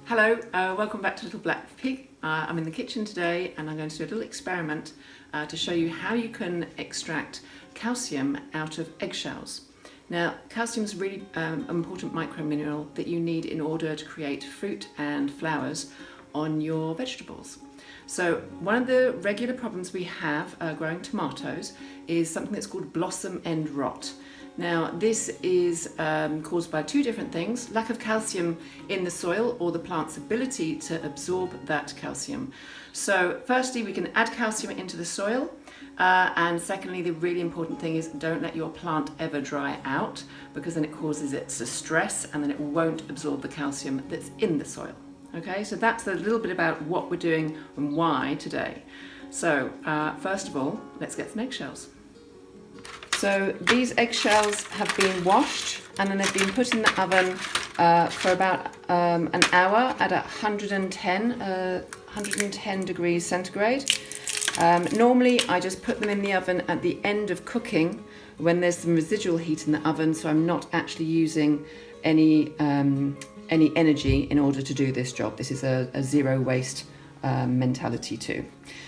Hello, welcome back to Little Black Pig. I'm in the kitchen today and I'm going to do a little experiment to show you how you can extract calcium out of eggshells. Now, calcium is a really important micromineral that you need in order to create fruit and flowers on your vegetables. So one of the regular problems we have growing tomatoes is something that's called blossom end rot. Now this is caused by two different things: lack of calcium in the soil or the plant's ability to absorb that calcium. So firstly, we can add calcium into the soil, and secondly, the really important thing is don't let your plant ever dry out, because then it causes it to stress and then it won't absorb the calcium that's in the soil. Okay, so that's a little bit about what we're doing and why today. So first of all, let's get some eggshells. So these eggshells have been washed and then they've been put in the oven for about an hour at 110 degrees centigrade. Normally I just put them in the oven at the end of cooking when there's some residual heat in the oven, so I'm not actually using any energy in order to do this job. This is a zero waste mentality too.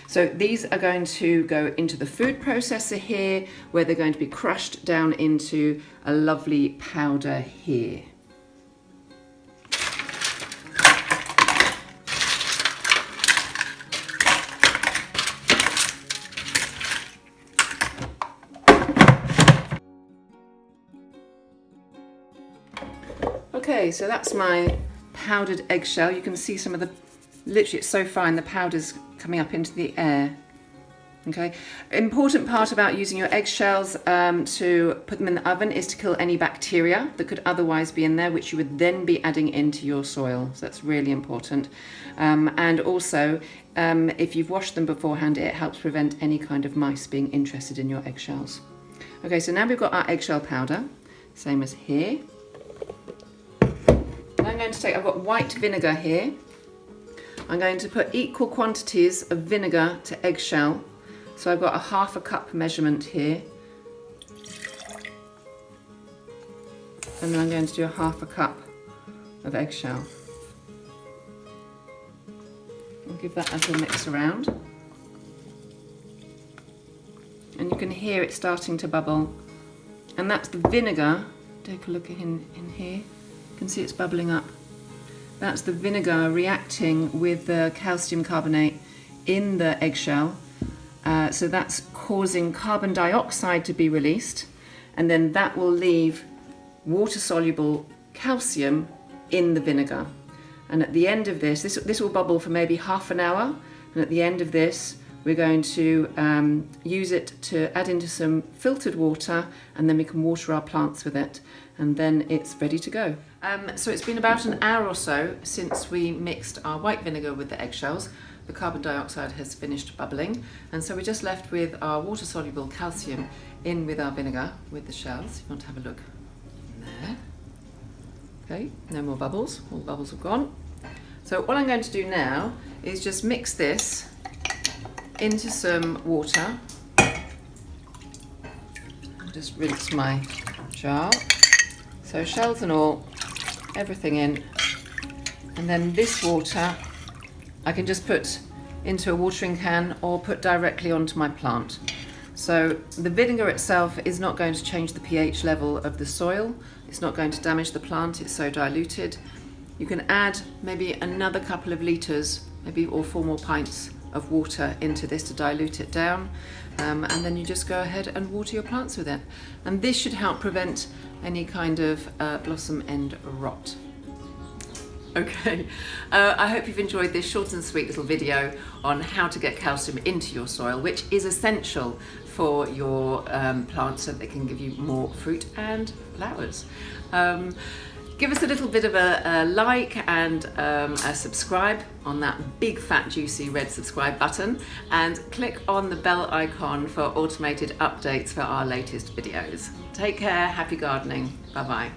So these are going to go into the food processor here, where they're going to be crushed down into a lovely powder here. Okay, so that's my powdered eggshell. You can see some of the, literally it's so fine, the powder's coming up into the air. Okay, important part about using your eggshells to put them in the oven is to kill any bacteria that could otherwise be in there, which you would then be adding into your soil. So that's really important. And also, if you've washed them beforehand, it helps prevent any kind of mice being interested in your eggshells. Okay, so now we've got our eggshell powder, same as here. And I'm going to take, I've got white vinegar here. I'm going to put equal quantities of vinegar to eggshell. So I've got a ½ cup measurement here. And then I'm going to do a ½ cup of eggshell. I'll give that a little mix around. And you can hear it starting to bubble. And that's the vinegar. Take a look in here. You can see it's bubbling up. That's the vinegar reacting with the calcium carbonate in the eggshell. So that's causing carbon dioxide to be released, and then that will leave water-soluble calcium in the vinegar. And at the end of this will bubble for maybe ½ an hour, and at the end of this, we're going to use it to add into some filtered water, and then we can water our plants with it, and then it's ready to go. So it's been about an hour or so since we mixed our white vinegar with the eggshells. The carbon dioxide has finished bubbling, and so we're just left with our water-soluble calcium in with our vinegar with the shells. If you want to have a look in there. Okay, no more bubbles, all the bubbles have gone. So what I'm going to do now is just mix this into some water. I'll just rinse my jar. So shells and all, everything in. And then this water I can just put into a watering can or put directly onto my plant. So the vinegar itself is not going to change the pH level of the soil. It's not going to damage the plant, it's so diluted. You can add maybe another couple of litres, maybe or 4 more pints of water into this to dilute it down, and then you just go ahead and water your plants with it. And this should help prevent any kind of blossom end rot. Okay, I hope you've enjoyed this short and sweet little video on how to get calcium into your soil, which is essential for your plants so they can give you more fruit and flowers. Give us a little bit of a like and a subscribe on that big fat juicy red subscribe button, and click on the bell icon for automated updates for our latest videos. Take care, happy gardening, bye bye.